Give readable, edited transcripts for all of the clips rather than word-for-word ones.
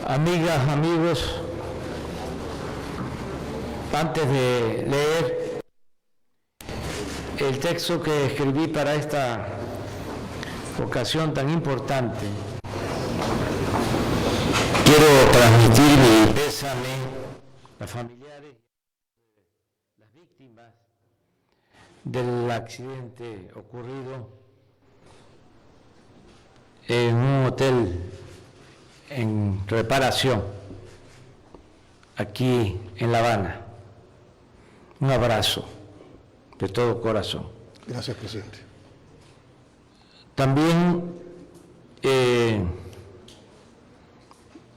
Amigas, amigos, antes de leer el texto que escribí para esta ocasión tan importante, quiero transmitir mi pésame a los familiares y las víctimas del accidente ocurrido en un hotel en reparación aquí en La Habana. Un abrazo de todo corazón. Gracias, presidente. También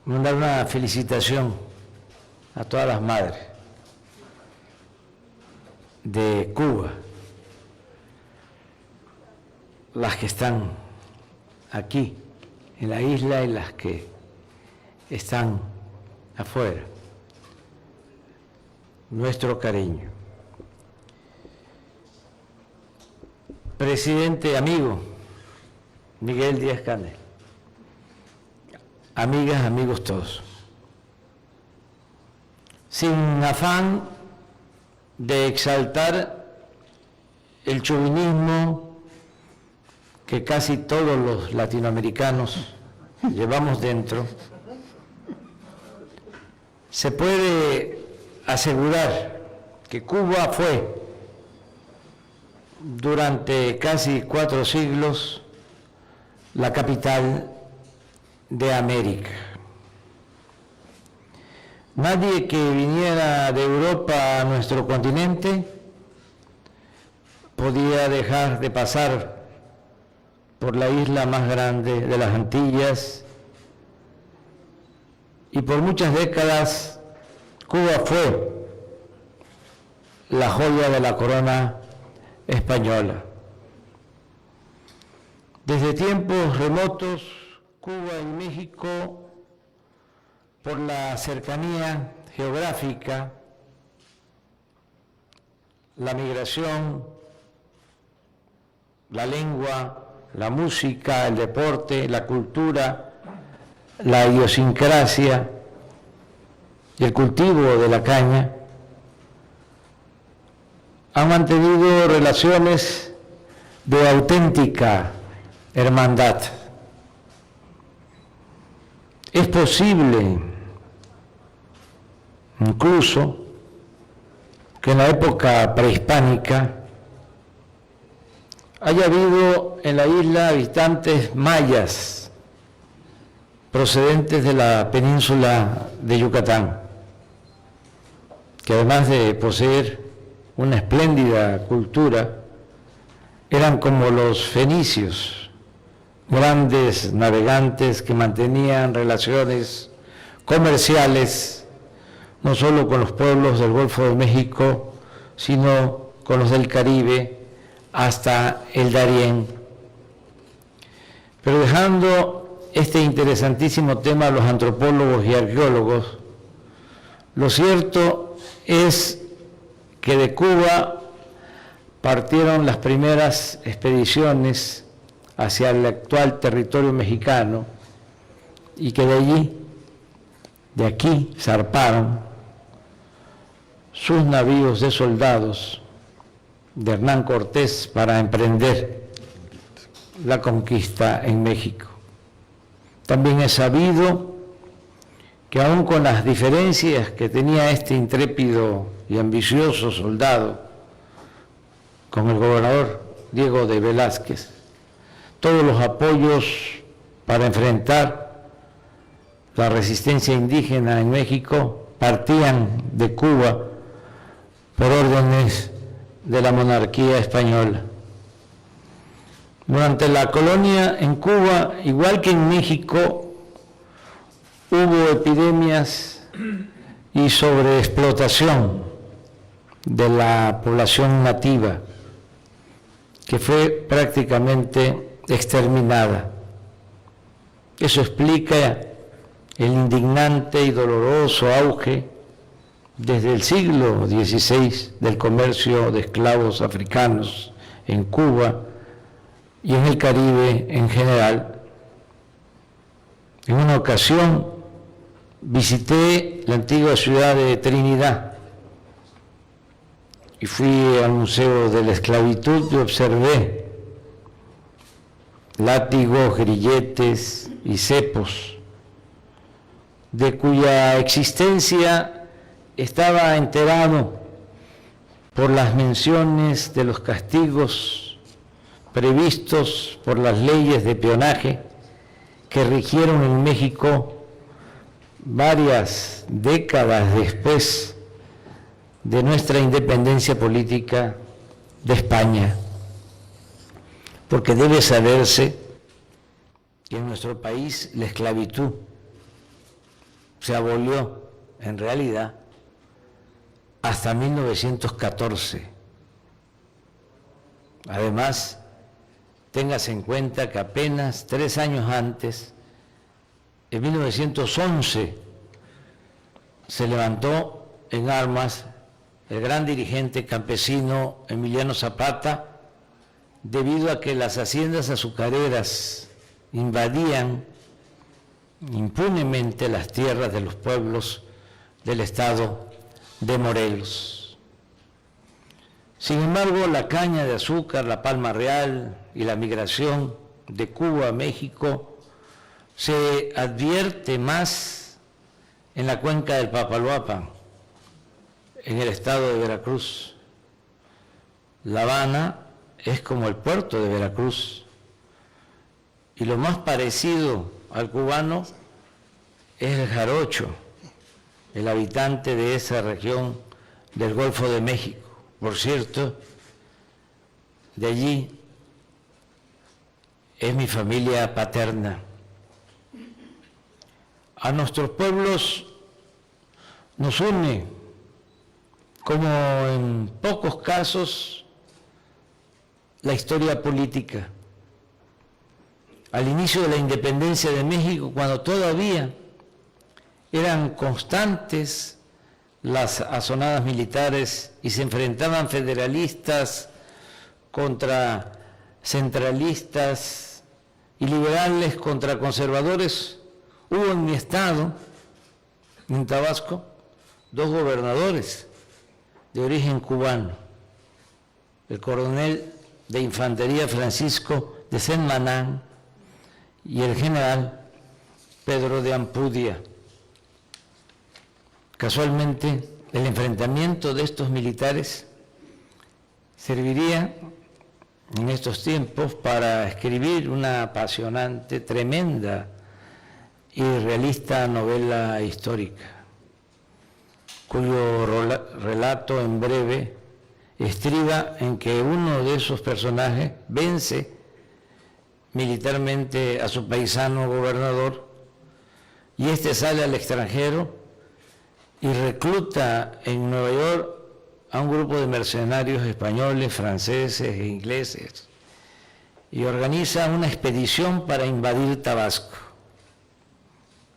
mandar una felicitación a todas las madres de Cuba, las que están aquí en la isla y las que están afuera. Nuestro cariño. Presidente amigo Miguel Díaz-Canel, amigas, amigos todos, sin afán de exaltar el chauvinismo que casi todos los latinoamericanos llevamos dentro, se puede asegurar que Cuba fue durante casi 4 siglos la capital de América. Nadie que viniera de Europa a nuestro continente podía dejar de pasar por la isla más grande de las Antillas, y por muchas décadas Cuba fue la joya de la corona española. Desde tiempos remotos, Cuba y México, por la cercanía geográfica, la migración, la lengua, la música, el deporte, la cultura, la idiosincrasia y el cultivo de la caña, han mantenido relaciones de auténtica hermandad. Es posible incluso que en la época prehispánica haya habido en la isla habitantes mayas procedentes de la península de Yucatán, que además de poseer una espléndida cultura, eran como los fenicios, grandes navegantes que mantenían relaciones comerciales no solo con los pueblos del Golfo de México, sino con los del Caribe hasta el Darién. Pero dejando este interesantísimo tema a los antropólogos y arqueólogos, lo cierto es que de Cuba partieron las primeras expediciones hacia el actual territorio mexicano y que de aquí zarparon sus navíos de soldados de Hernán Cortés para emprender la conquista en México. También es sabido que aún con las diferencias que tenía este intrépido y ambicioso soldado con el gobernador Diego de Velázquez, todos los apoyos para enfrentar la resistencia indígena en México partían de Cuba por órdenes de la monarquía española. Durante la colonia en Cuba, igual que en México, hubo epidemias y sobreexplotación de la población nativa, que fue prácticamente exterminada. Eso explica el indignante y doloroso auge desde el siglo XVI del comercio de esclavos africanos en Cuba y en el Caribe en general. En una ocasión, visité la antigua ciudad de Trinidad y fui al Museo de la Esclavitud y observé látigos, grilletes y cepos, de cuya existencia estaba enterado por las menciones de los castigos previstos por las leyes de peonaje que rigieron en México varias décadas después de nuestra independencia política de España. Porque debe saberse que en nuestro país la esclavitud se abolió en realidad hasta 1914. Además, téngase en cuenta que apenas 3 años antes, en 1911, se levantó en armas el gran dirigente campesino Emiliano Zapata, debido a que las haciendas azucareras invadían impunemente las tierras de los pueblos del estado de Morelos. Sin embargo, la caña de azúcar, la palma real y la migración de Cuba a México se advierte más en la cuenca del Papaloapan, en el estado de Veracruz. La Habana es como el puerto de Veracruz, y lo más parecido al cubano es el jarocho, el habitante de esa región del Golfo de México. Por cierto, de allí es mi familia paterna. A nuestros pueblos nos une, como en pocos casos, la historia política. Al inicio de la independencia de México, cuando todavía eran constantes las azonadas militares y se enfrentaban federalistas contra centralistas y liberales contra conservadores, hubo en mi estado, en Tabasco, 2 gobernadores de origen cubano, el coronel de infantería Francisco de Sentmanán y el general Pedro de Ampudia. Casualmente, el enfrentamiento de estos militares serviría en estos tiempos para escribir una apasionante, tremenda y realista novela histórica, cuyo relato en breve estriba en que uno de esos personajes vence militarmente a su paisano gobernador y este sale al extranjero y recluta en Nueva York a un grupo de mercenarios españoles, franceses e ingleses y organiza una expedición para invadir Tabasco.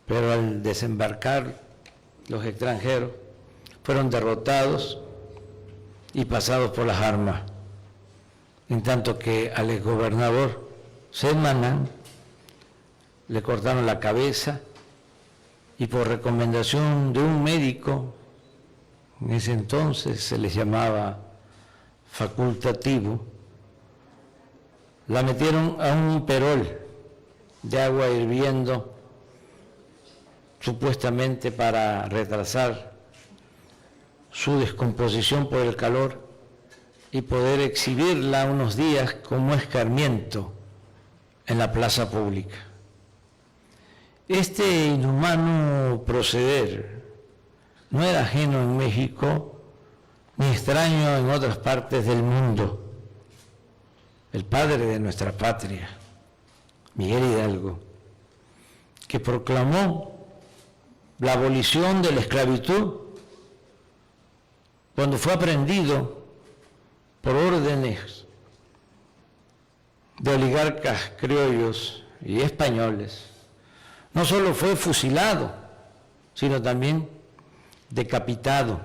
Pero al desembarcar los extranjeros fueron derrotados y pasados por las armas, en tanto que al exgobernador Sentmanán le cortaron la cabeza y por recomendación de un médico, en ese entonces se les llamaba facultativo, la metieron a un perol de agua hirviendo, supuestamente para retrasar su descomposición por el calor y poder exhibirla unos días como escarmiento en la plaza pública. Este inhumano proceder no era ajeno en México ni extraño en otras partes del mundo. El padre de nuestra patria, Miguel Hidalgo, que proclamó la abolición de la esclavitud cuando fue aprehendido por órdenes de oligarcas criollos y españoles, no solo fue fusilado, sino también decapitado,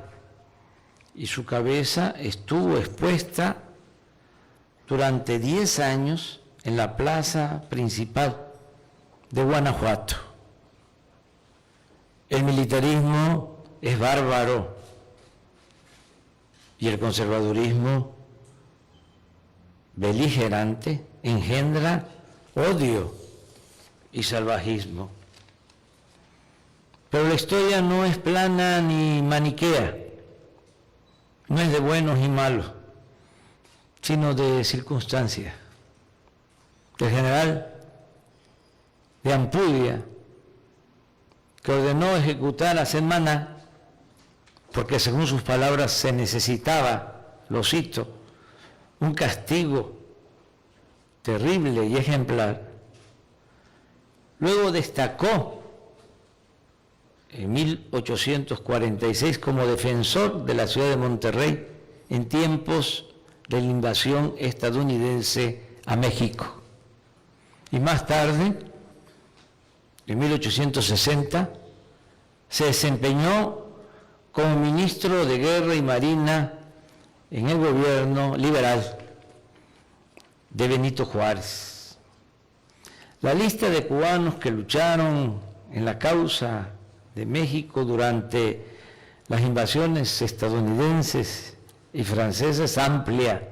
y su cabeza estuvo expuesta durante 10 años en la plaza principal de Guanajuato. el militarismo es bárbaro y el conservadurismo beligerante engendra odio y salvajismo. Pero la historia no es plana ni maniquea, no es de buenos y malos, sino de circunstancias. El general de Ampudia, que ordenó ejecutar a Sentmaná, porque según sus palabras se necesitaba, lo cito, un castigo terrible y ejemplar, luego destacó en 1846 como defensor de la ciudad de Monterrey en tiempos de la invasión estadounidense a México. Y más tarde, en 1860, se desempeñó como ministro de Guerra y Marina en el gobierno liberal de Benito Juárez. La lista de cubanos que lucharon en la causa de México durante las invasiones estadounidenses y francesas amplia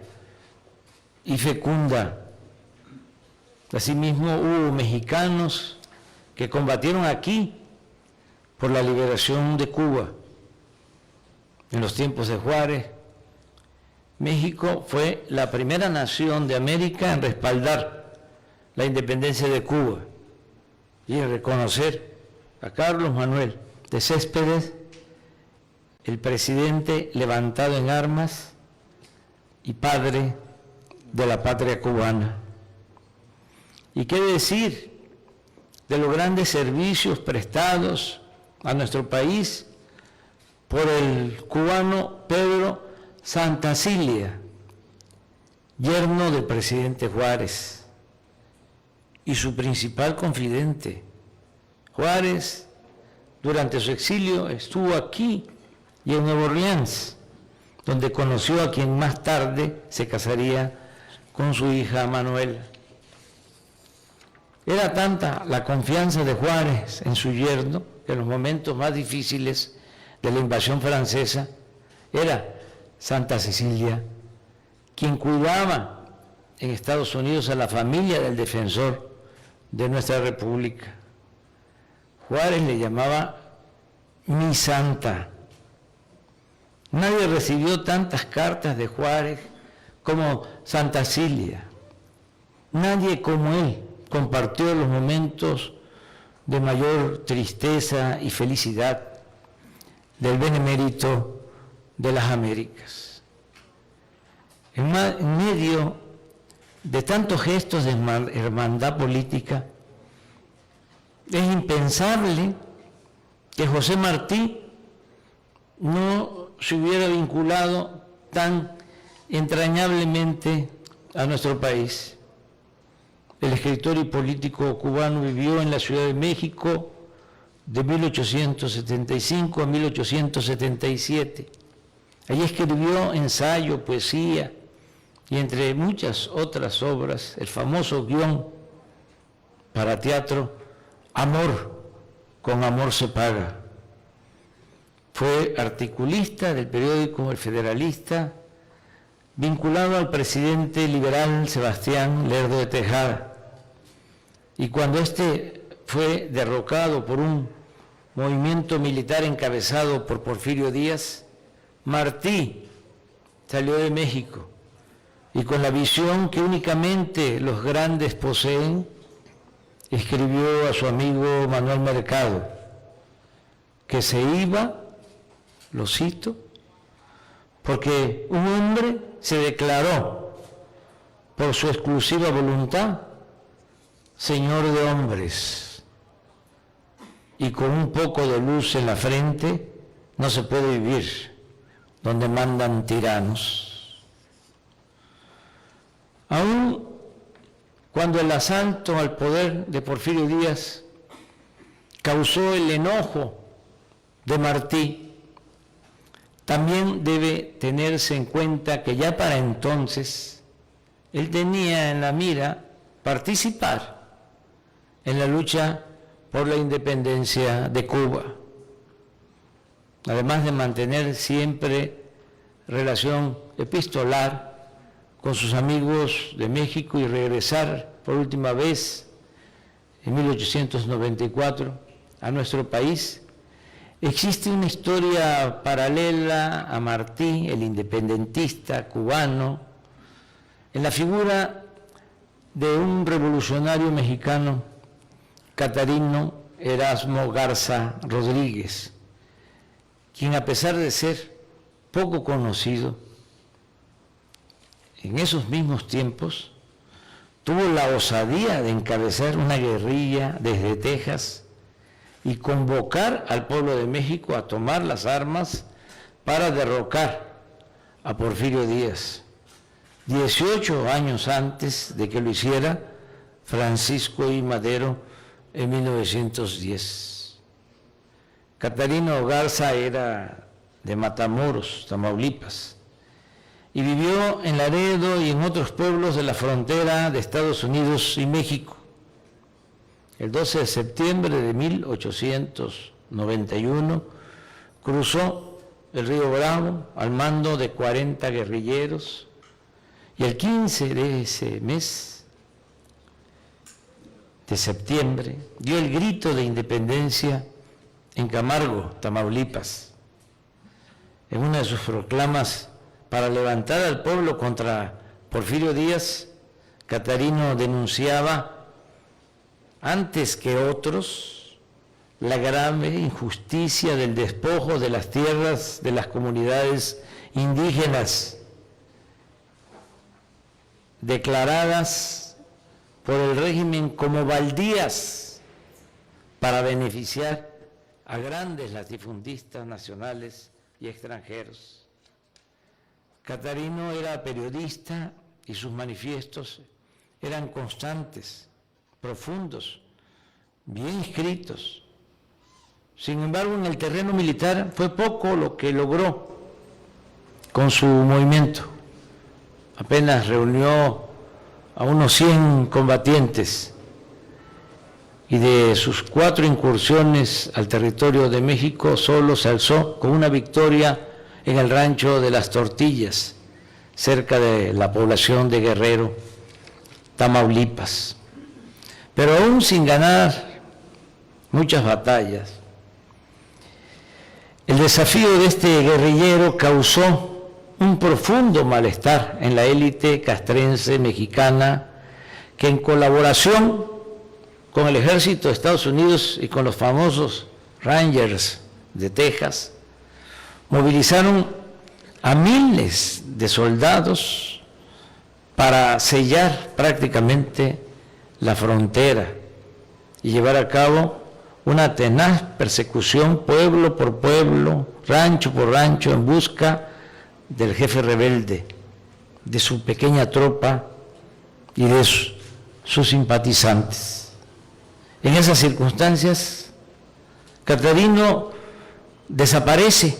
y fecunda. Asimismo, hubo mexicanos que combatieron aquí por la liberación de Cuba. En los tiempos de Juárez, México fue la primera nación de América en respaldar la independencia de Cuba y en reconocer a Carlos Manuel de Céspedes, el presidente levantado en armas y padre de la patria cubana. ¿Y qué decir de los grandes servicios prestados a nuestro país por el cubano Pedro Santacilia, yerno del presidente Juárez y su principal confidente? Juárez, durante su exilio, estuvo aquí y en Nueva Orleans, donde conoció a quien más tarde se casaría con su hija Manuela. Era tanta la confianza de Juárez en su yerno que en los momentos más difíciles de la invasión francesa era Santa Cecilia quien cuidaba en Estados Unidos a la familia del defensor de nuestra república. Juárez le llamaba mi santa. Nadie recibió tantas cartas de Juárez como Santa Cecilia. Nadie como él compartió los momentos de mayor tristeza y felicidad del benemérito de las Américas. En medio de tantos gestos de hermandad política, es impensable que José Martí no se hubiera vinculado tan entrañablemente a nuestro país. El escritor y político cubano vivió en la Ciudad de México de 1875 a 1877. Allí escribió ensayo, poesía y entre muchas otras obras el famoso guión para teatro Amor, con amor se paga. Fue articulista del periódico El Federalista, vinculado al presidente liberal Sebastián Lerdo de Tejada. Y cuando este fue derrocado por un movimiento militar encabezado por Porfirio Díaz, Martí salió de México y con la visión que únicamente los grandes poseen, escribió a su amigo Manuel Mercado que se iba, lo cito, porque un hombre se declaró por su exclusiva voluntad señor de hombres y con un poco de luz en la frente no se puede vivir donde mandan tiranos. Aún cuando el asalto al poder de Porfirio Díaz causó el enojo de Martí, también debe tenerse en cuenta que ya para entonces él tenía en la mira participar en la lucha por la independencia de Cuba. además de mantener siempre relación epistolar con sus amigos de México y regresar por última vez en 1894 a nuestro país, existe una historia paralela a Martí, el independentista cubano, en la figura de un revolucionario mexicano, Catarino Erasmo Garza Rodríguez, quien, a pesar de ser poco conocido, en esos mismos tiempos tuvo la osadía de encabezar una guerrilla desde Texas y convocar al pueblo de México a tomar las armas para derrocar a Porfirio Díaz, 18 años antes de que lo hiciera Francisco I. Madero en 1910. Catarino Garza era de Matamoros, Tamaulipas, y vivió en Laredo y en otros pueblos de la frontera de Estados Unidos y México. El 12 de septiembre de 1891 cruzó el río Bravo al mando de 40 guerrilleros y el 15 de ese mes de septiembre dio el grito de independencia en Camargo, Tamaulipas. En una de sus proclamas para levantar al pueblo contra Porfirio Díaz, Catarino denunciaba antes que otros la grave injusticia del despojo de las tierras de las comunidades indígenas declaradas por el régimen como baldías para beneficiar a grandes latifundistas nacionales y extranjeros. Catarino era periodista y sus manifiestos eran constantes, profundos, bien escritos. Sin embargo, en el terreno militar fue poco lo que logró con su movimiento. Apenas reunió a unos 100 combatientes y de sus 4 incursiones al territorio de México solo se alzó con una victoria en el rancho de Las Tortillas, cerca de la población de Guerrero, Tamaulipas. Pero aún sin ganar muchas batallas, el desafío de este guerrillero causó un profundo malestar en la élite castrense mexicana, que en colaboración con el ejército de Estados Unidos y con los famosos Rangers de Texas, movilizaron a miles de soldados para sellar prácticamente la frontera y llevar a cabo una tenaz persecución pueblo por pueblo, rancho por rancho, en busca del jefe rebelde, de su pequeña tropa y de sus simpatizantes. En esas circunstancias, Catarino desaparece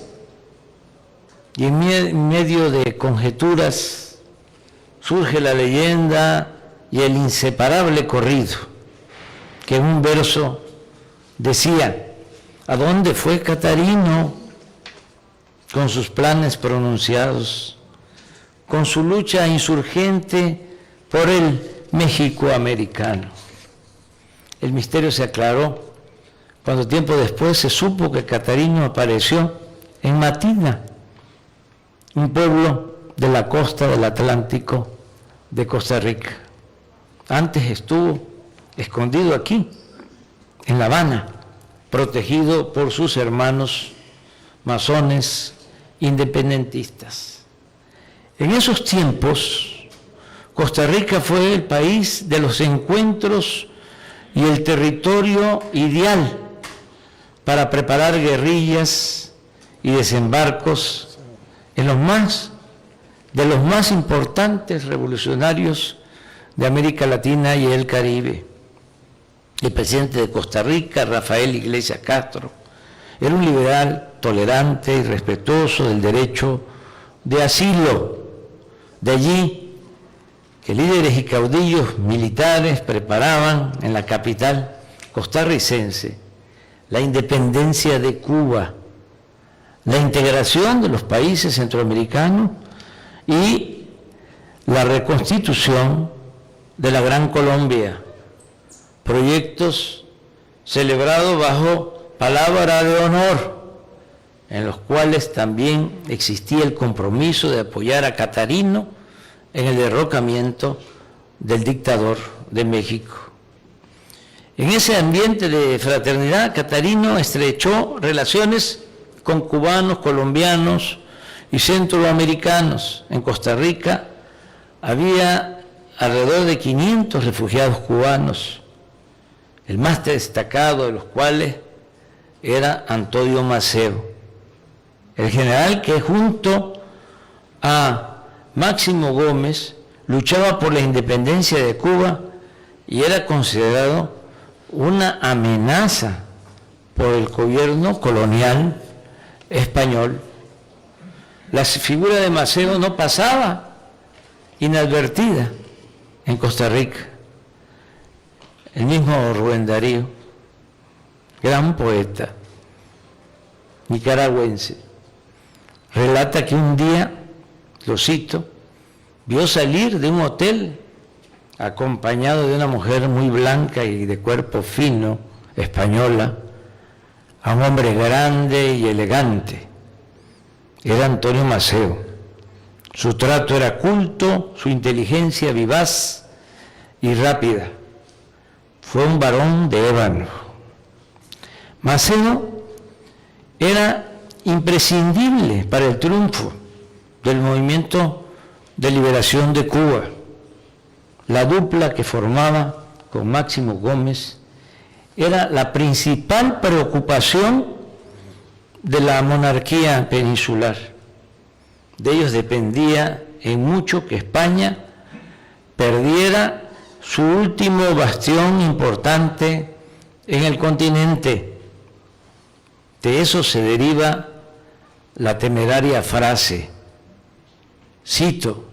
y en medio de conjeturas surge la leyenda y el inseparable corrido, que en un verso decía: ¿a dónde fue Catarino con sus planes pronunciados, con su lucha insurgente por el México americano? El misterio se aclaró cuando tiempo después se supo que Catarino apareció en Matina, un pueblo de la costa del Atlántico de Costa Rica. Antes estuvo escondido aquí, en La Habana, protegido por sus hermanos masones independentistas. En esos tiempos, Costa Rica fue el país de los encuentros y el territorio ideal para preparar guerrillas y desembarcos de los más importantes revolucionarios de América Latina y el Caribe. El presidente de Costa Rica, Rafael Iglesias Castro, era un liberal tolerante y respetuoso del derecho de asilo. De allí que líderes y caudillos militares preparaban en la capital costarricense la independencia de Cuba, la integración de los países centroamericanos y la reconstitución de la Gran Colombia, proyectos celebrados bajo palabra de honor, en los cuales también existía el compromiso de apoyar a Catarino en el derrocamiento del dictador de México. En ese ambiente de fraternidad, Catarino estrechó relaciones con cubanos, colombianos y centroamericanos. En Costa Rica había alrededor de 500 refugiados cubanos, el más destacado de los cuales era Antonio Maceo, el general que junto a Máximo Gómez luchaba por la independencia de Cuba y era considerado una amenaza por el gobierno colonial español. La figura de Maceo no pasaba inadvertida en Costa Rica. El mismo Rubén Darío, gran poeta nicaragüense, relata que un día, lo cito, vio salir de un hotel acompañado de una mujer muy blanca y de cuerpo fino, española, a un hombre grande y elegante. Era Antonio Maceo. Su trato era culto, su inteligencia vivaz y rápida. Fue un varón de ébano. Maceo era imprescindible para el triunfo del movimiento de liberación de Cuba. La dupla que formaba con Máximo Gómez era la principal preocupación de la monarquía peninsular. De ellos dependía en mucho que España perdiera su último bastión importante en el continente. De eso se deriva la temeraria frase, cito,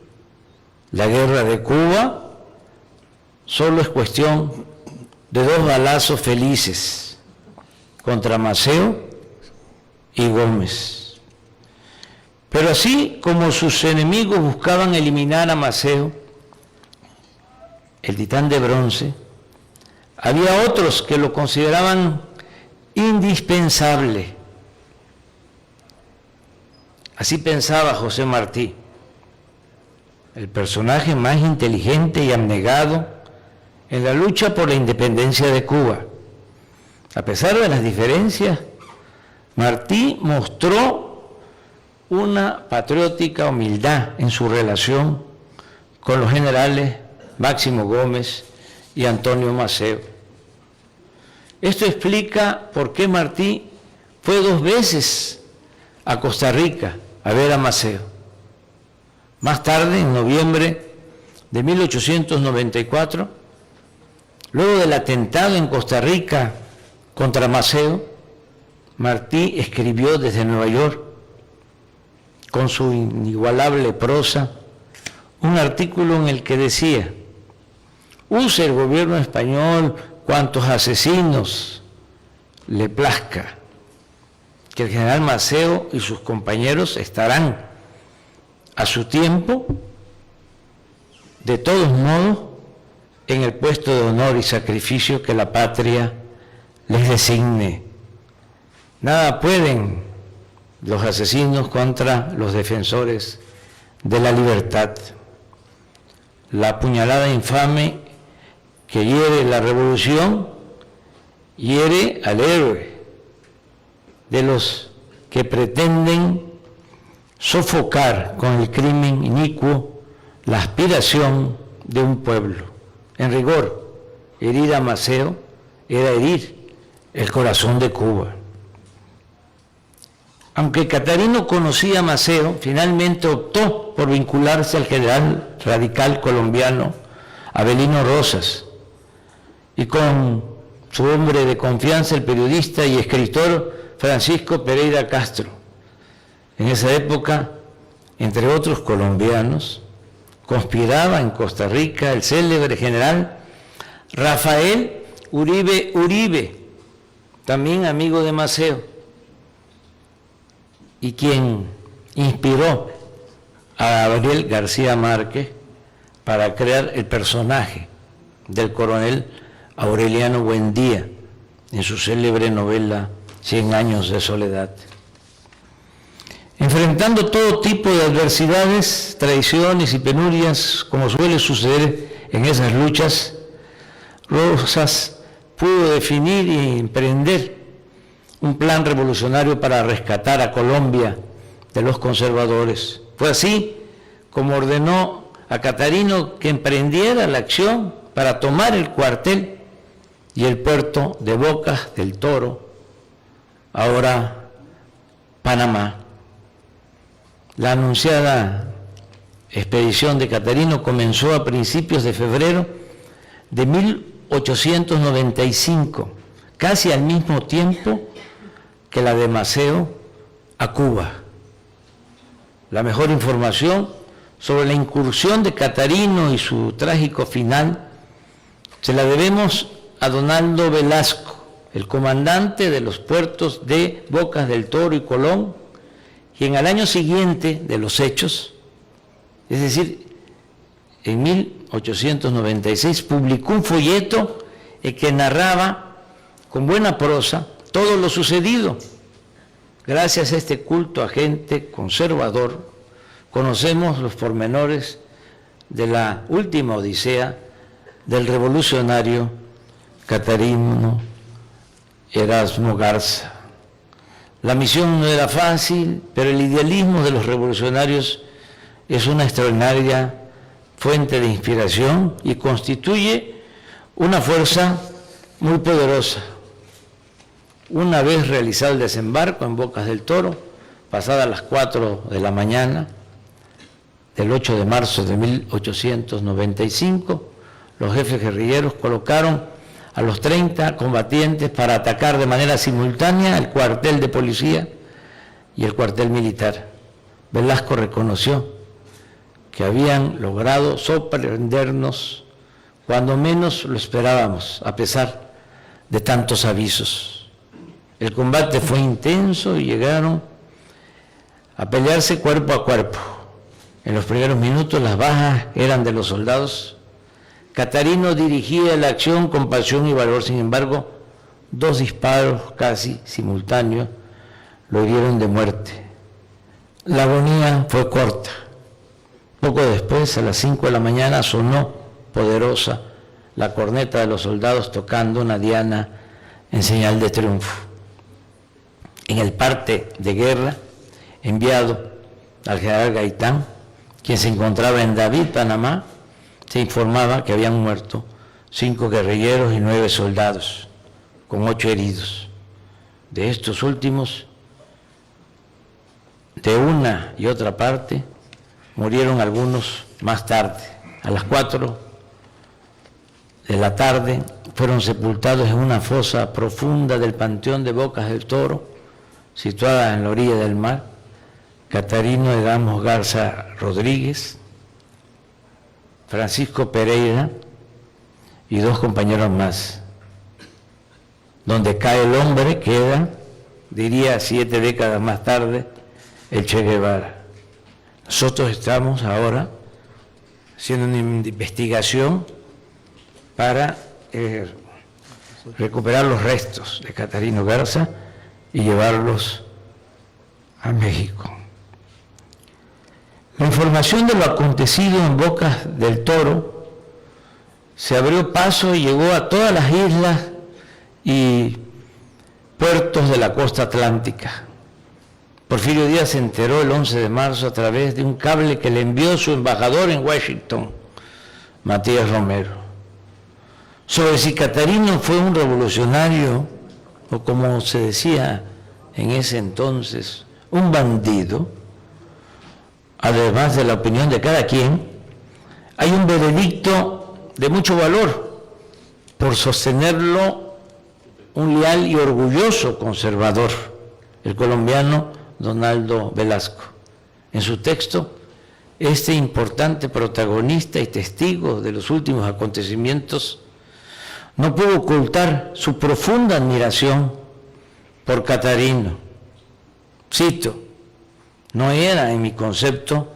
la guerra de Cuba solo es cuestión de 2 balazos felices contra Maceo y Gómez. Pero así como sus enemigos buscaban eliminar a Maceo, el titán de bronce, había otros que lo consideraban indispensable. Así pensaba José Martí, el personaje más inteligente y abnegado en la lucha por la independencia de Cuba. A pesar de las diferencias, Martí mostró una patriótica humildad en su relación con los generales Máximo Gómez y Antonio Maceo. Esto explica por qué Martí fue 2 veces a Costa Rica a ver a Maceo. Más tarde, en noviembre de 1894, luego del atentado en Costa Rica contra Maceo, Martí escribió desde Nueva York, con su inigualable prosa, un artículo en el que decía: use el gobierno español cuantos asesinos le plazca, que el general Maceo y sus compañeros estarán a su tiempo, de todos modos, en el puesto de honor y sacrificio que la patria les designe. Nada pueden los asesinos contra los defensores de la libertad. La puñalada infame que hiere la revolución, hiere al héroe de los que pretenden sofocar con el crimen inicuo la aspiración de un pueblo. En rigor, herir a Maceo era herir el corazón de Cuba. Aunque Catarino conocía a Maceo, finalmente optó por vincularse al general radical colombiano Avelino Rosas y con su hombre de confianza, el periodista y escritor Francisco Pereira Castro. En esa época, entre otros colombianos, conspiraba en Costa Rica el célebre general Rafael Uribe, también amigo de Maceo. y quien inspiró a Gabriel García Márquez para crear el personaje del coronel Aureliano Buendía en su célebre novela 100 años de soledad. Enfrentando todo tipo de adversidades, traiciones y penurias, como suele suceder en esas luchas, Rosas pudo definir y emprender un plan revolucionario para rescatar a Colombia de los conservadores. Fue así como ordenó a Catarino que emprendiera la acción para tomar el cuartel y el puerto de Bocas del Toro, ahora Panamá. La anunciada expedición de Catarino comenzó a principios de febrero de 1895, casi al mismo tiempo que la de Maceo a Cuba. La mejor información sobre la incursión de Catarino y su trágico final se la debemos a Donaldo Velasco, el comandante de los puertos de Bocas del Toro y Colón, quien al año siguiente de los hechos, es decir, en 1896, publicó un folleto en que narraba con buena prosa todo lo sucedido. Gracias a este culto agente conservador, conocemos los pormenores de la última odisea del revolucionario Catarino Erasmo Garza. La misión no era fácil, pero el idealismo de los revolucionarios es una extraordinaria fuente de inspiración y constituye una fuerza muy poderosa. Una vez realizado el desembarco en Bocas del Toro, pasadas las 4 de la mañana del 8 de marzo de 1895, los jefes guerrilleros colocaron a los 30 combatientes para atacar de manera simultánea el cuartel de policía y el cuartel militar. Velasco reconoció que habían logrado sorprendernos cuando menos lo esperábamos, a pesar de tantos avisos. El combate fue intenso y llegaron a pelearse cuerpo a cuerpo. En los primeros minutos las bajas eran de los soldados. Catarino dirigía la acción con pasión y valor, sin embargo, 2 disparos casi simultáneos lo hirieron de muerte. La agonía fue corta. Poco después, a las 5 de la mañana, sonó poderosa la corneta de los soldados tocando una diana en señal de triunfo. En el parte de guerra enviado al general Gaitán, quien se encontraba en David, Panamá, se informaba que habían muerto 5 guerrilleros y 9 soldados, con 8 heridos. De estos últimos, de una y otra parte, murieron algunos más tarde. A las 4 de la tarde fueron sepultados en una fosa profunda del Panteón de Bocas del Toro, situada en la orilla del mar, Catarino Erasmo Garza Rodríguez, Francisco Pereira y 2 compañeros más. Donde cae el hombre queda, diría 7 décadas más tarde, el Che Guevara. Nosotros estamos ahora haciendo una investigación para recuperar los restos de Catarino Garza y llevarlos a México. La información de lo acontecido en Bocas del Toro se abrió paso y llegó a todas las islas y puertos de la costa atlántica. Porfirio Díaz se enteró el 11 de marzo a través de un cable que le envió su embajador en Washington, Matías Romero, sobre si Catarino fue un revolucionario o, como se decía en ese entonces, un bandido. Además de la opinión de cada quien, hay un veredicto de mucho valor por sostenerlo un leal y orgulloso conservador, el colombiano Donaldo Velasco. En su texto, este importante protagonista y testigo de los últimos acontecimientos no pudo ocultar su profunda admiración por Catarino. Cito: no era, en mi concepto,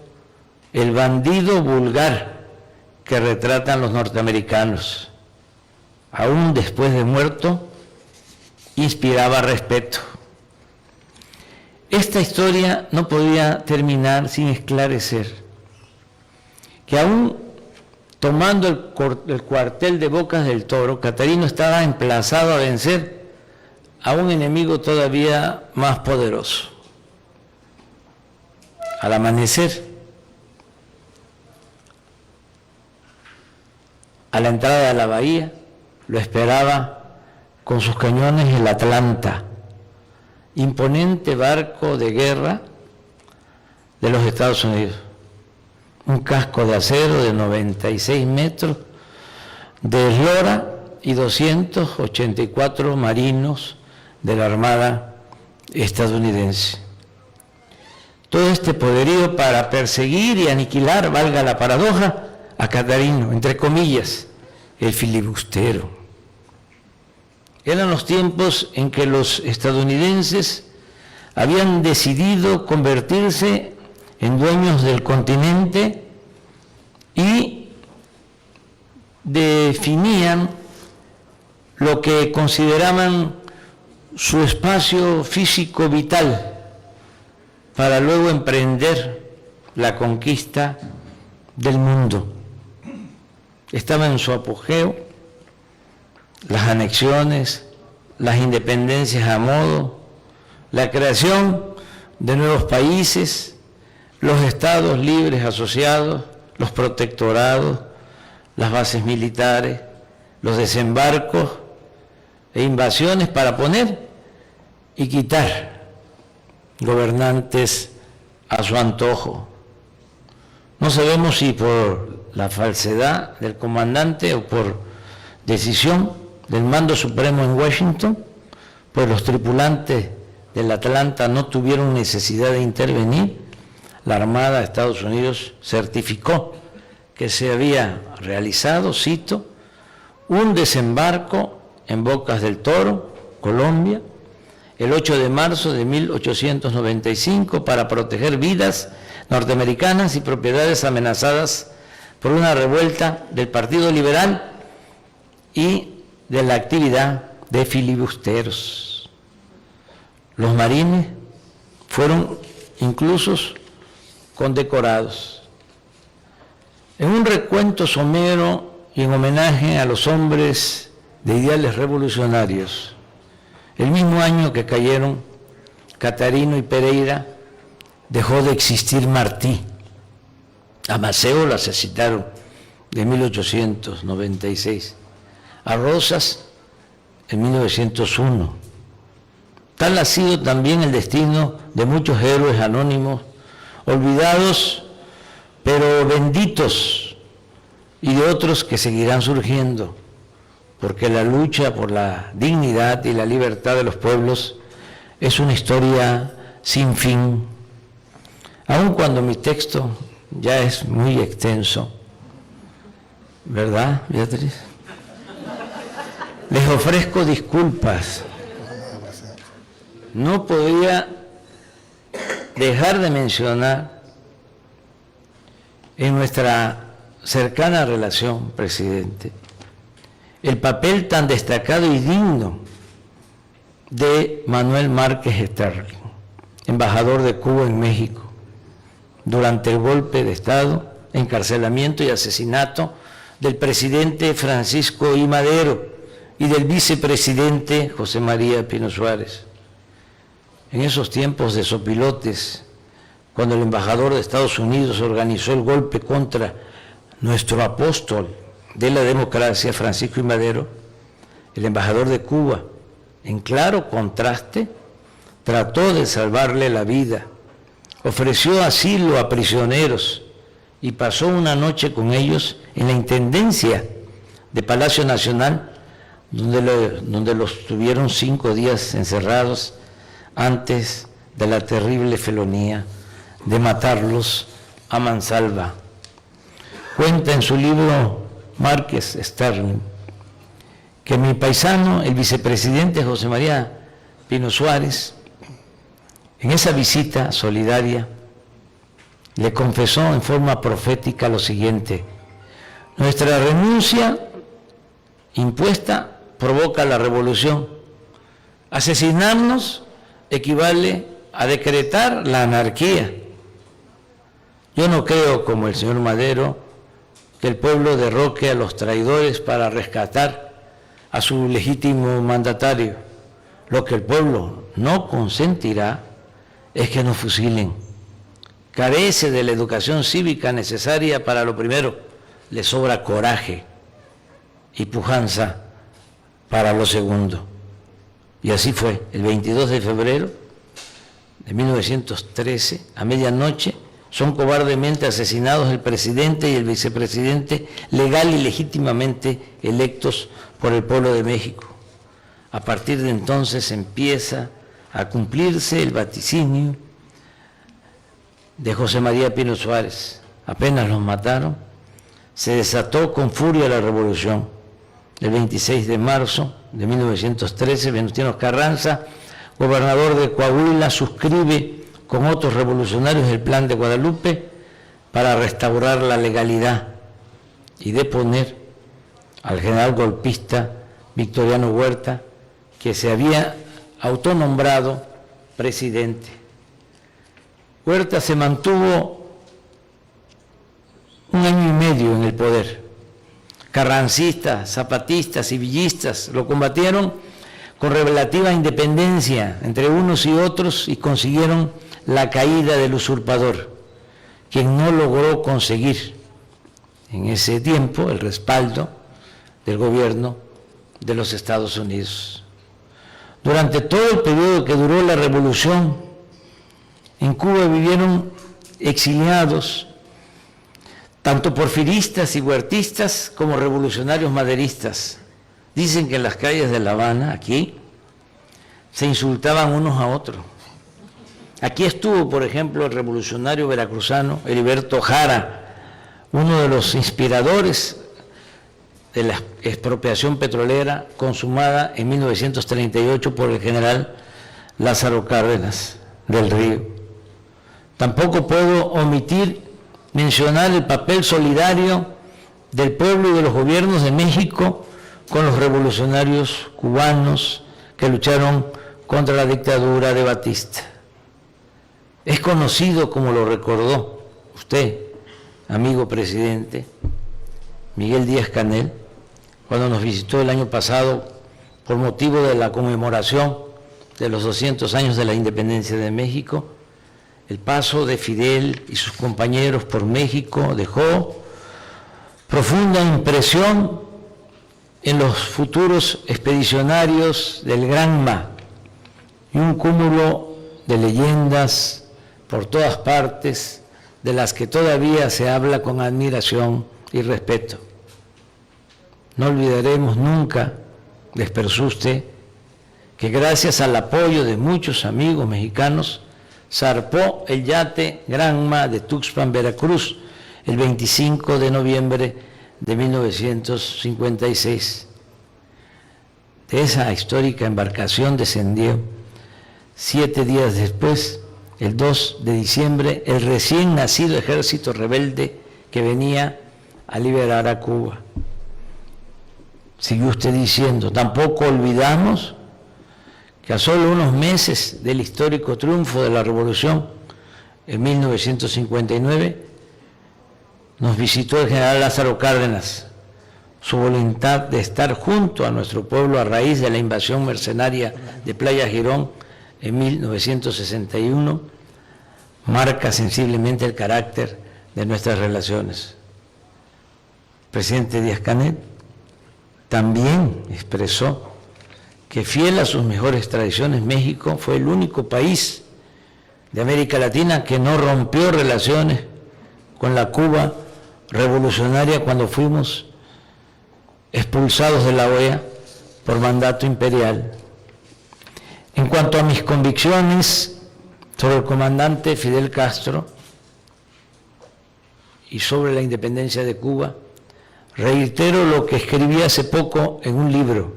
el bandido vulgar que retratan los norteamericanos. Aún después de muerto, inspiraba respeto. Esta historia no podía terminar sin esclarecer que aún tomando el cuartel de Bocas del Toro, Catarino estaba emplazado a vencer a un enemigo todavía más poderoso. Al amanecer, a la entrada de la bahía, lo esperaba con sus cañones el Atlanta, imponente barco de guerra de los Estados Unidos. Un casco de acero de 96 metros de eslora y 284 marinos de la Armada estadounidense. Todo este poderío para perseguir y aniquilar, valga la paradoja, a Catarino, entre comillas, el filibustero. Eran los tiempos en que los estadounidenses habían decidido convertirse en dueños del continente y definían lo que consideraban su espacio físico vital para luego emprender la conquista del mundo. Estaba en su apogeo las anexiones, las independencias a modo, la creación de nuevos países, los estados libres asociados, los protectorados, las bases militares, los desembarcos e invasiones para poner y quitar gobernantes a su antojo. No sabemos si por la falsedad del comandante o por decisión del mando supremo en Washington, pues los tripulantes del Atlanta no tuvieron necesidad de intervenir. La Armada de Estados Unidos certificó que se había realizado, cito, un desembarco en Bocas del Toro, Colombia, el 8 de marzo de 1895 para proteger vidas norteamericanas y propiedades amenazadas por una revuelta del Partido Liberal y de la actividad de filibusteros. Los marines fueron incluso condecorados. En un recuento somero y en homenaje a los hombres de ideales revolucionarios, el mismo año que cayeron Catarino y Pereira, dejó de existir Martí. A Maceo lo asesinaron en 1896, a Rosas en 1901. Tal ha sido también el destino de muchos héroes anónimos, olvidados pero benditos, y de otros que seguirán surgiendo, porque la lucha por la dignidad y la libertad de los pueblos es una historia sin fin. Aun cuando mi texto ya es muy extenso, ¿verdad, Beatriz? Les ofrezco disculpas. No podía dejar de mencionar en nuestra cercana relación, presidente, el papel tan destacado y digno de Manuel Márquez Sterling, embajador de Cuba en México, durante el golpe de Estado, encarcelamiento y asesinato del presidente Francisco I. Madero y del vicepresidente José María Pino Suárez. En esos tiempos de sopilotes, cuando el embajador de Estados Unidos organizó el golpe contra nuestro apóstol de la democracia, Francisco I. Madero, el embajador de Cuba, en claro contraste, trató de salvarle la vida, ofreció asilo a prisioneros y pasó una noche con ellos en la Intendencia de Palacio Nacional, donde los tuvieron 5 días encerrados antes de la terrible felonía de matarlos a mansalva. Cuenta en su libro Márquez Sterling que mi paisano, el vicepresidente José María Pino Suárez, en esa visita solidaria le confesó en forma profética lo siguiente: nuestra renuncia impuesta provoca la revolución. Asesinarnos equivale a decretar la anarquía. Yo no creo, como el señor Madero, que el pueblo derroque a los traidores para rescatar a su legítimo mandatario. Lo que el pueblo no consentirá es que nos fusilen. Carece de la educación cívica necesaria para lo primero, le sobra coraje y pujanza para lo segundo. Y así fue, el 22 de febrero de 1913, a medianoche, son cobardemente asesinados el presidente y el vicepresidente legal y legítimamente electos por el pueblo de México. A partir de entonces empieza a cumplirse el vaticinio de José María Pino Suárez. Apenas los mataron, se desató con furia la revolución. El 26 de marzo de 1913, Venustiano Carranza, gobernador de Coahuila, suscribe con otros revolucionarios el Plan de Guadalupe para restaurar la legalidad y deponer al general golpista Victoriano Huerta, que se había autonombrado presidente. Huerta se mantuvo 1 año y medio en el poder. Carrancistas, zapatistas y villistas lo combatieron con relativa independencia entre unos y otros y consiguieron la caída del usurpador, quien no logró conseguir en ese tiempo el respaldo del gobierno de los Estados Unidos. Durante todo el periodo que duró la revolución, en Cuba vivieron exiliados tanto porfiristas y huertistas como revolucionarios maderistas. Dicen que en las calles de La Habana, aquí, se insultaban unos a otros. Aquí estuvo, por ejemplo, el revolucionario veracruzano Heriberto Jara, uno de los inspiradores de la expropiación petrolera consumada en 1938 por el general Lázaro Cárdenas del Río. Tampoco puedo omitir mencionar el papel solidario del pueblo y de los gobiernos de México con los revolucionarios cubanos que lucharon contra la dictadura de Batista. Es conocido, como lo recordó usted, amigo presidente, Miguel Díaz-Canel, cuando nos visitó el año pasado por motivo de la conmemoración de los 200 años de la independencia de México. El paso de Fidel y sus compañeros por México dejó profunda impresión en los futuros expedicionarios del Granma y un cúmulo de leyendas por todas partes de las que todavía se habla con admiración y respeto. No olvidaremos nunca, les persuste, que gracias al apoyo de muchos amigos mexicanos zarpó el yate Granma de Tuxpan, Veracruz, el 25 de noviembre de 1956. De esa histórica embarcación descendió 7 días después, el 2 de diciembre, el recién nacido ejército rebelde que venía a liberar a Cuba. Siguió usted diciendo, tampoco olvidamos que a solo unos meses del histórico triunfo de la Revolución, en 1959, nos visitó el general Lázaro Cárdenas. Su voluntad de estar junto a nuestro pueblo a raíz de la invasión mercenaria de Playa Girón en 1961 marca sensiblemente el carácter de nuestras relaciones. El presidente Díaz-Canel también expresó que, fiel a sus mejores tradiciones, México fue el único país de América Latina que no rompió relaciones con la Cuba revolucionaria cuando fuimos expulsados de la OEA por mandato imperial. En cuanto a mis convicciones sobre el comandante Fidel Castro y sobre la independencia de Cuba, reitero lo que escribí hace poco en un libro.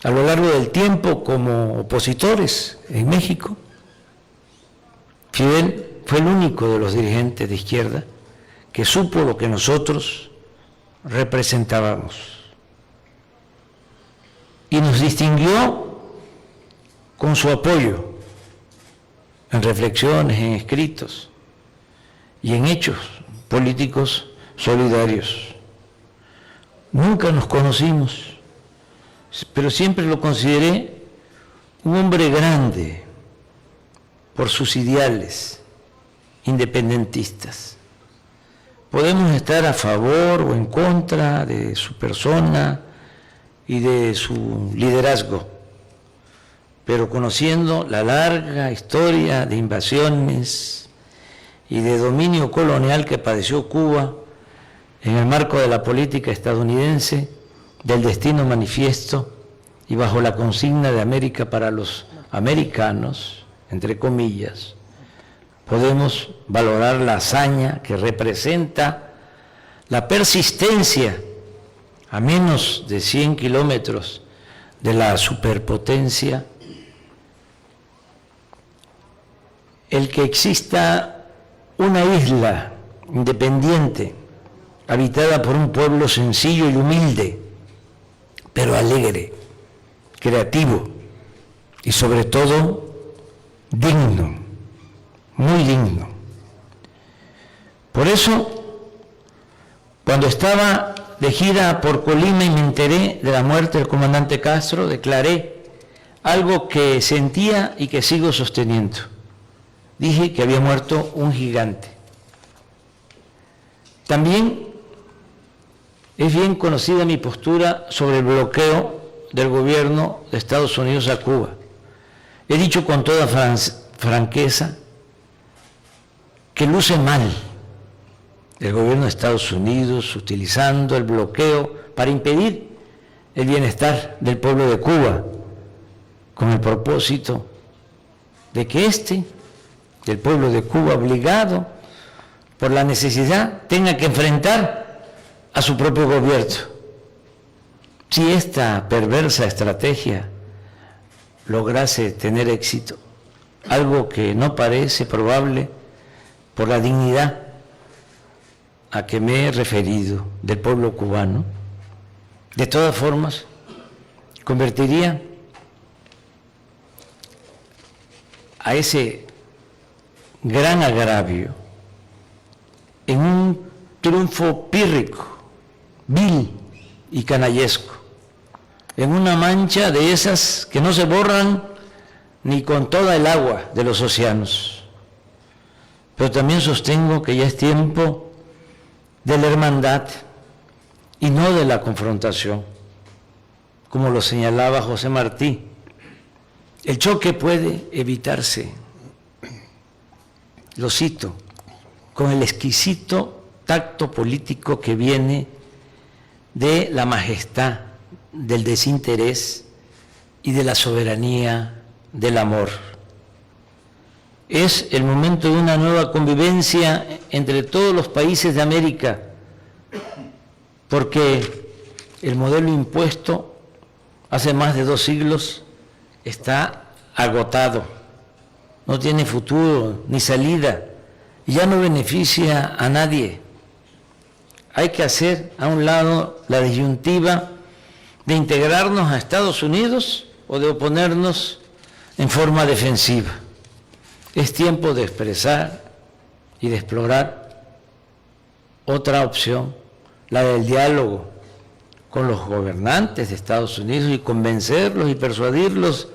A lo largo del tiempo, como opositores en México, Fidel fue el único de los dirigentes de izquierda que supo lo que nosotros representábamos. Y nos distinguió con su apoyo en reflexiones, en escritos y en hechos políticos solidarios. Nunca nos conocimos, pero siempre lo consideré un hombre grande por sus ideales independentistas. Podemos estar a favor o en contra de su persona y de su liderazgo, pero conociendo la larga historia de invasiones y de dominio colonial que padeció Cuba en el marco de la política estadounidense, del destino manifiesto y bajo la consigna de América para los americanos, entre comillas, podemos valorar la hazaña que representa la persistencia a menos de 100 kilómetros de la superpotencia, el que exista una isla independiente, habitada por un pueblo sencillo y humilde, pero alegre, creativo y sobre todo digno, muy digno. Por eso, cuando estaba de gira por Colima y me enteré de la muerte del comandante Castro, declaré algo que sentía y que sigo sosteniendo. Dije que había muerto un gigante. También es bien conocida mi postura sobre el bloqueo del gobierno de Estados Unidos a Cuba. He dicho con toda franqueza que luce mal el gobierno de Estados Unidos utilizando el bloqueo para impedir el bienestar del pueblo de Cuba, con el propósito de que el pueblo de Cuba, obligado por la necesidad, tenga que enfrentar a su propio gobierno. Si esta perversa estrategia lograse tener éxito, algo que no parece probable por la dignidad a que me he referido del pueblo cubano, de todas formas, convertiría a ese gran agravio en un triunfo pírrico, vil y canallesco, en una mancha de esas que no se borran ni con toda el agua de los océanos. Pero también sostengo que ya es tiempo de la hermandad y no de la confrontación, como lo señalaba José Martí. El choque puede evitarse, lo cito, con el exquisito tacto político que viene de la majestad, del desinterés y de la soberanía del amor. Es el momento de una nueva convivencia entre todos los países de América, porque el modelo impuesto hace más de 2 siglos está agotado, no tiene futuro ni salida, y ya no beneficia a nadie. Hay que hacer a un lado la disyuntiva de integrarnos a Estados Unidos o de oponernos en forma defensiva. Es tiempo de expresar y de explorar otra opción, la del diálogo con los gobernantes de Estados Unidos y convencerlos y persuadirlos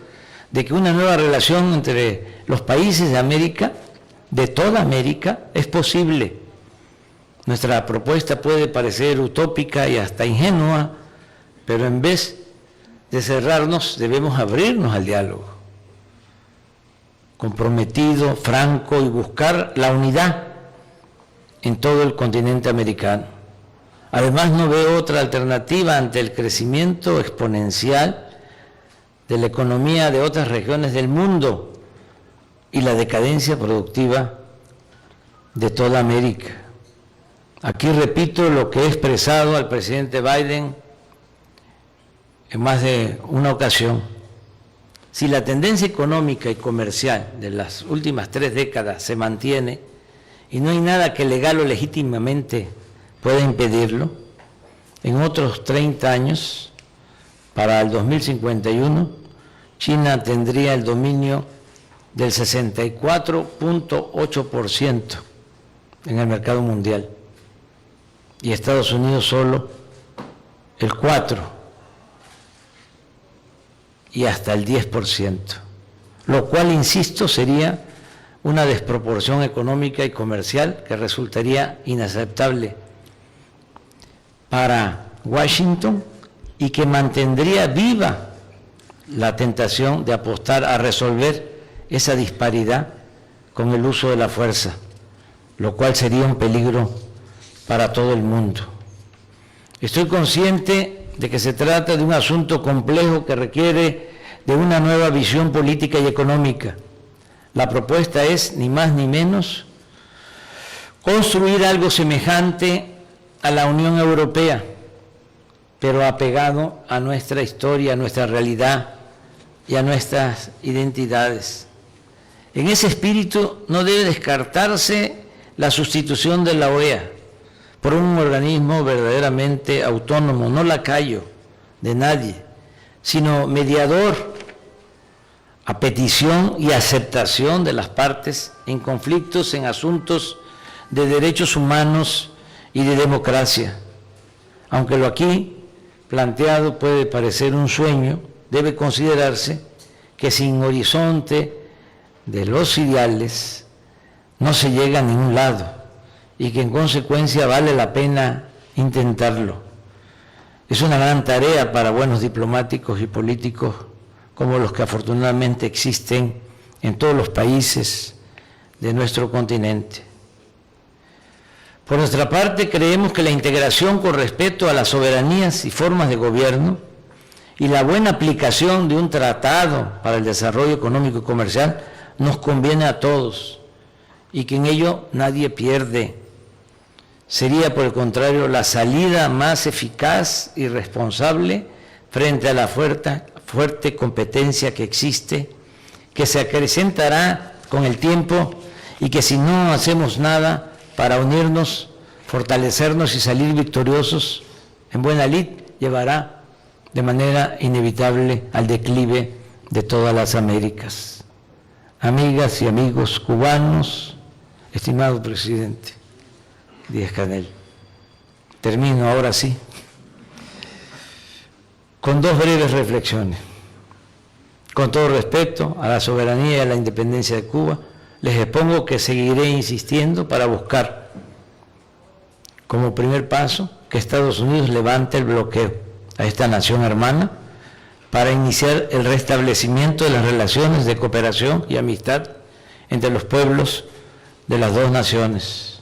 de que una nueva relación entre los países de América, de toda América, es posible. Nuestra propuesta puede parecer utópica y hasta ingenua, pero en vez de cerrarnos, debemos abrirnos al diálogo, comprometido, franco, y buscar la unidad en todo el continente americano. Además, no veo otra alternativa ante el crecimiento exponencial de la economía de otras regiones del mundo y la decadencia productiva de toda América. Aquí repito lo que he expresado al presidente Biden en más de una ocasión. Si la tendencia económica y comercial de las últimas 3 décadas se mantiene y no hay nada que legal o legítimamente pueda impedirlo, en otros 30 años, para el 2051, China tendría el dominio del 64.8% en el mercado mundial y Estados Unidos solo el 4% y hasta el 10%, lo cual, insisto, sería una desproporción económica y comercial que resultaría inaceptable para Washington y que mantendría viva la tentación de apostar a resolver esa disparidad con el uso de la fuerza, lo cual sería un peligro para todo el mundo. Estoy consciente de que se trata de un asunto complejo que requiere de una nueva visión política y económica. La propuesta es, ni más ni menos, construir algo semejante a la Unión Europea, pero apegado a nuestra historia, a nuestra realidad y a nuestras identidades. En ese espíritu no debe descartarse la sustitución de la OEA por un organismo verdaderamente autónomo, no lacayo de nadie, sino mediador a petición y aceptación de las partes en conflictos en asuntos de derechos humanos y de democracia. Aunque lo aquí planteado puede parecer un sueño, debe considerarse que sin horizonte de los ideales no se llega a ningún lado y que en consecuencia vale la pena intentarlo. Es una gran tarea para buenos diplomáticos y políticos como los que afortunadamente existen en todos los países de nuestro continente. Por nuestra parte, creemos que la integración con respeto a las soberanías y formas de gobierno y la buena aplicación de un tratado para el desarrollo económico y comercial nos conviene a todos y que en ello nadie pierde. Sería, por el contrario, la salida más eficaz y responsable frente a la fuerte competencia que existe, que se acrecentará con el tiempo y que si no hacemos nada para unirnos, fortalecernos y salir victoriosos en buena lid, llevará de manera inevitable al declive de todas las Américas. Amigas y amigos cubanos, estimado presidente Díaz-Canel, termino ahora sí con 2 breves reflexiones. Con todo respeto a la soberanía y a la independencia de Cuba, les expongo que seguiré insistiendo para buscar, como primer paso, que Estados Unidos levante el bloqueo a esta nación hermana para iniciar el restablecimiento de las relaciones de cooperación y amistad entre los pueblos de las 2 naciones.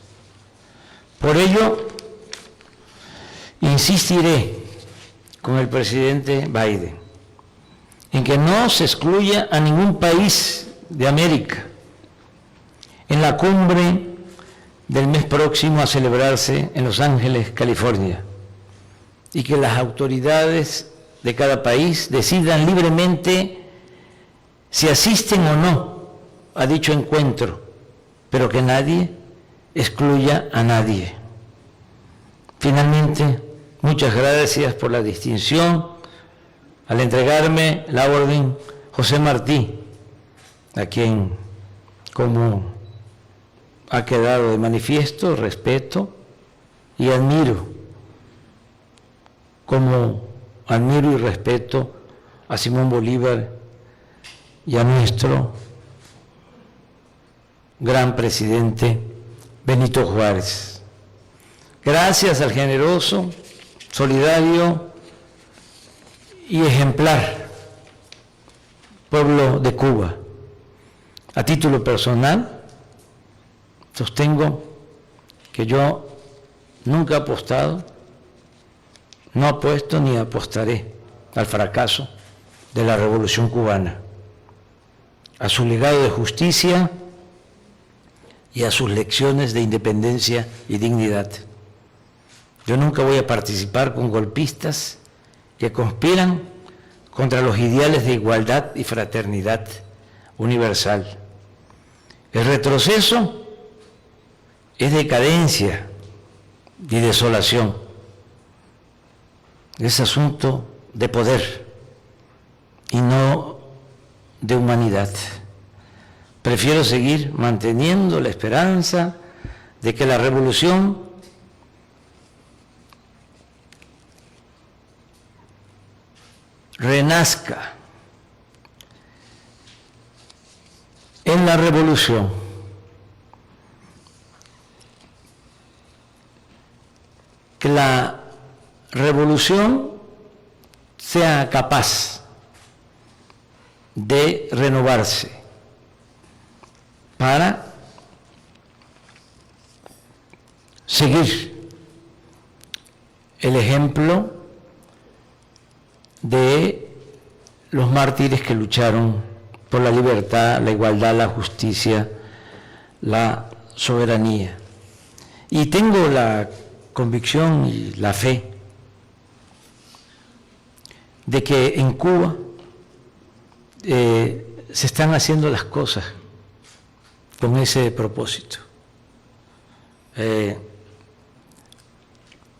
Por ello, insistiré con el presidente Biden en que no se excluya a ningún país de América en la cumbre del mes próximo a celebrarse en Los Ángeles, California, y que las autoridades de cada país decidan libremente si asisten o no a dicho encuentro, pero que nadie excluya a nadie. Finalmente, muchas gracias por la distinción al entregarme la orden José Martí, a quien, como ha quedado de manifiesto, respeto y admiro, como admiro y respeto a Simón Bolívar y a nuestro gran presidente Benito Juárez. Gracias al generoso, solidario y ejemplar pueblo de Cuba. A título personal, sostengo que yo nunca he apostado, no apuesto ni apostaré al fracaso de la Revolución Cubana, a su legado de justicia y a sus lecciones de independencia y dignidad. Yo nunca voy a participar con golpistas que conspiran contra los ideales de igualdad y fraternidad universal. El retroceso es decadencia y desolación. Es asunto de poder y no de humanidad. Prefiero seguir manteniendo la esperanza de que la revolución renazca. En la revolución que la revolución sea capaz de renovarse para seguir el ejemplo de los mártires que lucharon por la libertad, la igualdad, la justicia, la soberanía. Y tengo la convicción y la fe de que en Cuba se están haciendo las cosas con ese propósito,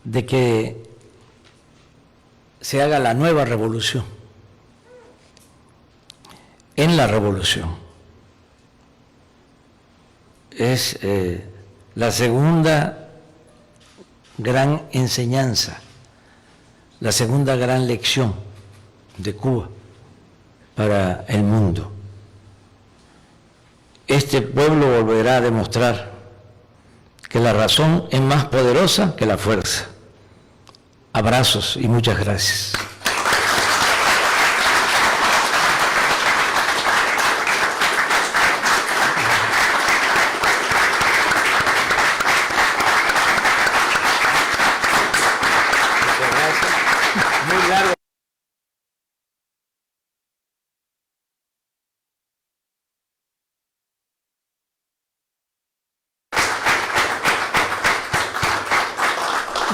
de que se haga la nueva revolución. En la revolución es la segunda gran enseñanza, la segunda gran lección de Cuba para el mundo. Este pueblo volverá a demostrar que la razón es más poderosa que la fuerza. Abrazos y muchas gracias.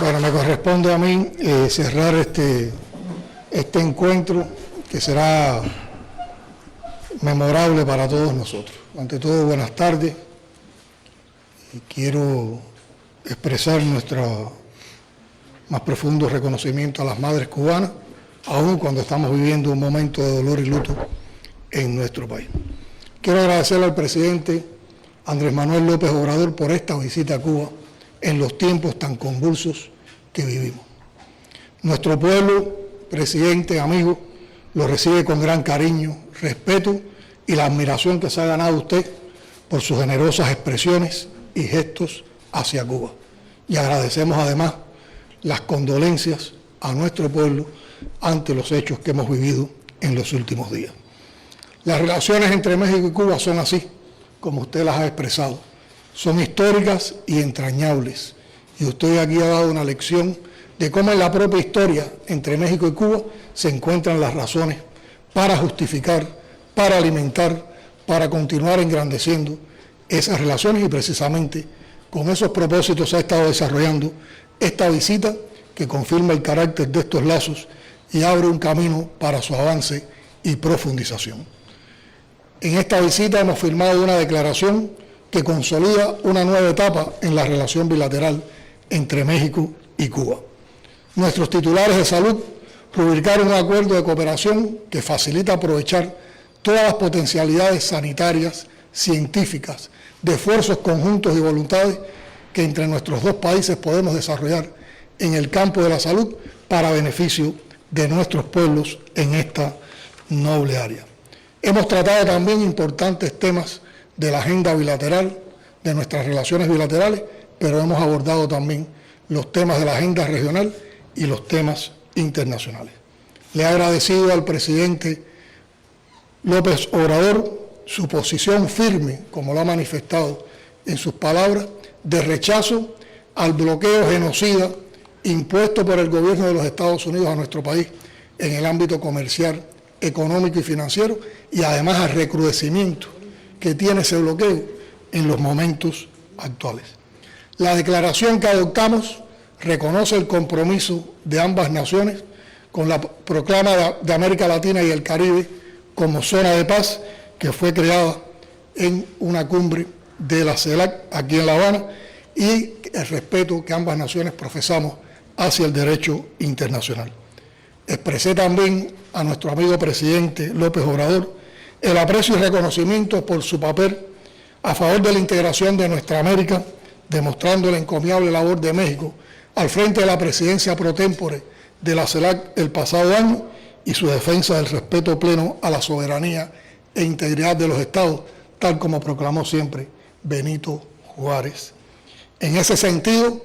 Bueno, me corresponde a mí cerrar este encuentro que será memorable para todos nosotros. Ante todo, buenas tardes. Quiero expresar nuestro más profundo reconocimiento a las madres cubanas, aun cuando estamos viviendo un momento de dolor y luto en nuestro país. Quiero agradecerle al presidente Andrés Manuel López Obrador por esta visita a Cuba en los tiempos tan convulsos que vivimos. Nuestro pueblo, presidente, amigo, lo recibe con gran cariño, respeto y la admiración que se ha ganado usted por sus generosas expresiones y gestos hacia Cuba. Y agradecemos además las condolencias a nuestro pueblo ante los hechos que hemos vivido en los últimos días. Las relaciones entre México y Cuba son así, como usted las ha expresado. Son históricas y entrañables. Y usted aquí ha dado una lección de cómo en la propia historia entre México y Cuba se encuentran las razones para justificar, para alimentar, para continuar engrandeciendo esas relaciones, y precisamente con esos propósitos se ha estado desarrollando esta visita que confirma el carácter de estos lazos y abre un camino para su avance y profundización. En esta visita hemos firmado una declaración que consolida una nueva etapa en la relación bilateral entre México y Cuba. Nuestros titulares de salud rubricaron un acuerdo de cooperación que facilita aprovechar todas las potencialidades sanitarias, científicas, de esfuerzos conjuntos y voluntades que entre nuestros dos países podemos desarrollar en el campo de la salud para beneficio de nuestros pueblos en esta noble área. Hemos tratado también importantes temas de la agenda bilateral, de nuestras relaciones bilaterales, pero hemos abordado también los temas de la agenda regional y los temas internacionales. Le he agradecido al presidente López Obrador su posición firme, como lo ha manifestado en sus palabras, de rechazo al bloqueo genocida impuesto por el gobierno de los Estados Unidos a nuestro país en el ámbito comercial, económico y financiero, y además al recrudecimiento que tiene ese bloqueo en los momentos actuales. La declaración que adoptamos reconoce el compromiso de ambas naciones con la proclama de América Latina y el Caribe como zona de paz, que fue creada en una cumbre de la CELAC aquí en La Habana, y el respeto que ambas naciones profesamos hacia el derecho internacional. Expresé también a nuestro amigo presidente López Obrador el aprecio y reconocimiento por su papel a favor de la integración de nuestra América, demostrando la encomiable labor de México al frente de la presidencia pro tempore de la CELAC el pasado año y su defensa del respeto pleno a la soberanía e integridad de los estados, tal como proclamó siempre Benito Juárez. En ese sentido,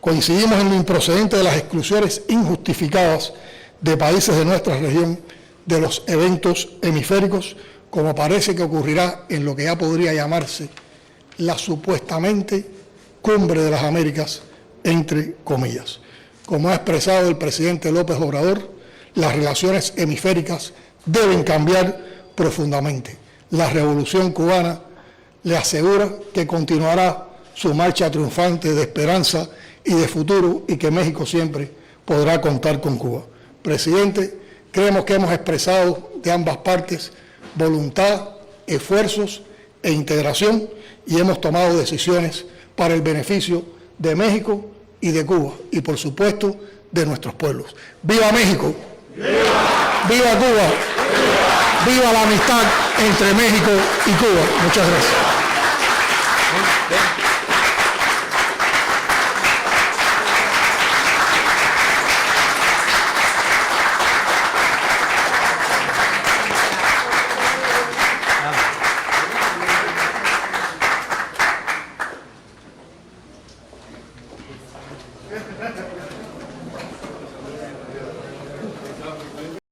coincidimos en lo improcedente de las exclusiones injustificadas de países de nuestra región de los eventos hemisféricos, como parece que ocurrirá en lo que ya podría llamarse la supuestamente Cumbre de las Américas, entre comillas. Como ha expresado el presidente López Obrador, las relaciones hemisféricas deben cambiar profundamente. La Revolución Cubana le asegura que continuará su marcha triunfante de esperanza y de futuro, y que México siempre podrá contar con Cuba. Presidente, creemos que hemos expresado de ambas partes voluntad, esfuerzos e integración, y hemos tomado decisiones para el beneficio de México y de Cuba, y por supuesto de nuestros pueblos. ¡Viva México! ¡Viva! ¡Viva Cuba! ¡Viva! ¡Viva la amistad entre México y Cuba! Muchas gracias.